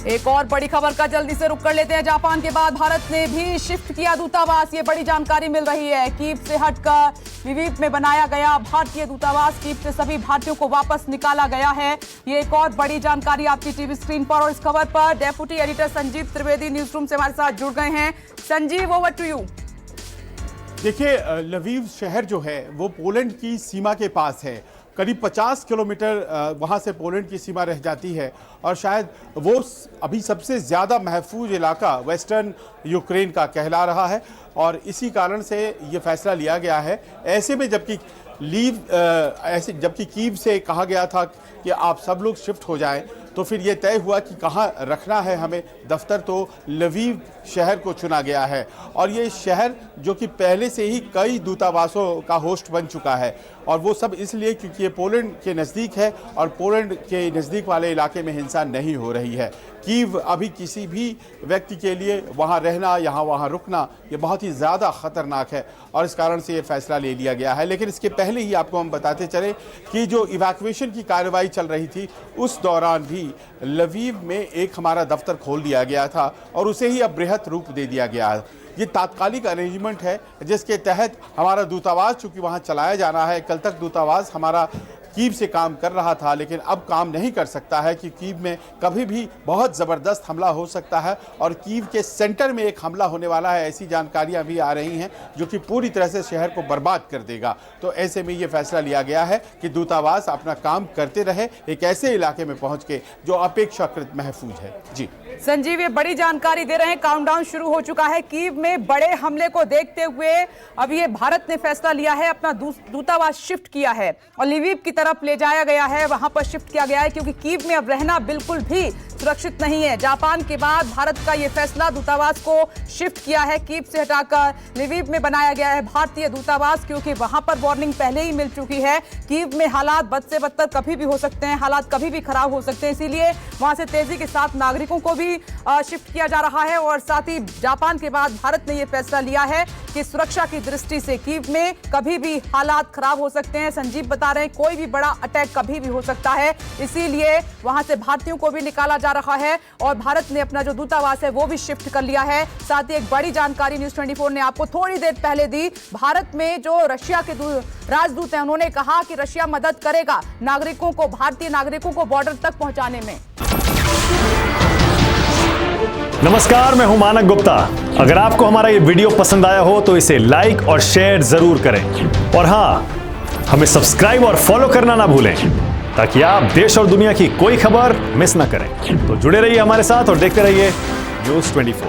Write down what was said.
एक और बड़ी खबर का जल्दी से रुक कर लेते हैं। जापान के बाद भारत ने भी शिफ्ट किया दूतावास। ये बड़ी जानकारी मिल रही है। कीव से हटकर लवीव में बनाया गया भारतीय दूतावास। कीव से सभी भारतीयों को वापस निकाला गया है। ये एक और बड़ी जानकारी आपकी टीवी स्क्रीन पर। और इस खबर पर deputy editor Sanjeev Trivedi newsroom से हमारे साथ जुड़ गए हैं। Sanjeev, over to you. देखिए, लवीव शहर जो है वो पोलैंड की सीमा के पास है। करीब 50 किलोमीटर वहाँ से पोलैंड की सीमा रह जाती है और शायद वो अभी सबसे ज़्यादा महफूज इलाका वेस्टर्न यूक्रेन का कहला रहा है और इसी कारण से ये फैसला लिया गया है। ऐसे में जबकि कीव से कहा गया था कि आप सब लोग शिफ्ट हो जाएं, तो फिर ये तय हुआ कि कहाँ रखना है हमें दफ्तर, तो लवीव शहर को चुना गया है। और ये शहर जो कि पहले से ही कई दूतावासों का होस्ट बन चुका है और वो सब इसलिए क्योंकि ये पोलैंड के नज़दीक है और पोलैंड के नज़दीक वाले इलाके में हिंसा नहीं हो रही है। कीव अभी किसी भी व्यक्ति के लिए वहाँ रहना, वहाँ रुकना ये बहुत ही ज़्यादा ख़तरनाक है और इस कारण से ये फैसला ले लिया गया है। लेकिन इसके पहले ही आपको हम बताते चले कि जो इवैक्यूएशन की कार्रवाई चल रही थी उस दौरान भी लवीव में एक हमारा दफ्तर खोल दिया गया था और उसे ही अब बृहत रूप दे दिया गया है। ये तात्कालिक अरेंजमेंट है जिसके तहत हमारा दूतावास चूँकि वहाँ चलाया जाना है। कल तक दूतावास हमारा कीव से काम कर रहा था लेकिन अब काम नहीं कर सकता है कि कीव में कभी भी बहुत ज़बरदस्त हमला हो सकता है और कीव के सेंटर में एक हमला होने वाला है। ऐसी जानकारियां भी आ रही हैं जो कि पूरी तरह से शहर को बर्बाद कर देगा। तो ऐसे में ये फैसला लिया गया है कि दूतावास अपना काम करते रहे एक ऐसे इलाके में पहुंच के जो अपेक्षाकृत महफूज है। जी संजीव, ये बड़ी जानकारी दे रहे हैं। काउंटडाउन शुरू हो चुका है। कीव में बड़े हमले को देखते हुए अब ये भारत ने फैसला लिया है, अपना दूतावास शिफ्ट किया है और लवीव की तरफ ले जाया गया है, वहां पर शिफ्ट किया गया है क्योंकि कीव में अब रहना बिल्कुल भी सुरक्षित नहीं है। जापान के बाद भारत का ये फैसला, दूतावास को शिफ्ट किया है। कीव से हटाकर लवीव में बनाया गया है भारतीय दूतावास क्योंकि वहां पर वार्निंग पहले ही मिल चुकी है। कीव में हालात बद से बदतर कभी भी हो सकते हैं, हालात कभी भी खराब हो सकते हैं, इसीलिए वहां से तेजी के साथ नागरिकों को भी शिफ्ट किया जा रहा है। और साथ ही जापान के बाद भारत ने यह फैसला लिया है कि सुरक्षा की दृष्टि से कीव में कभी भी हालात खराब हो सकते हैं। संजीव बता रहे हैं कोई भी बड़ा अटैक कभी भी हो सकता है, इसीलिए वहां से भारतीयों को भी निकाला जा रहा है और भारत ने अपना जो दूतावास है वो भी शिफ्ट कर लिया है। साथ ही एक बड़ी जानकारी न्यूज़ 24 ने आपको थोड़ी देर पहले दी। भारत में जो रशिया के राजदूत हैं उन्होंने कहा कि रशिया मदद करेगा नागरिकों को, भारतीय नागरिकों को बॉर्डर तक पहुंचाने में। नमस्कार, मैं हूं मानक गुप्ता। अगर आपको हमारा ये वीडियो पसंद आया हो तो इसे लाइक और शेयर जरूर करें और हां, हमें सब्सक्राइब और फॉलो करना ना भूलें ताकि आप देश और दुनिया की कोई खबर मिस ना करें। तो जुड़े रहिए हमारे साथ और देखते रहिए न्यूज़ 24।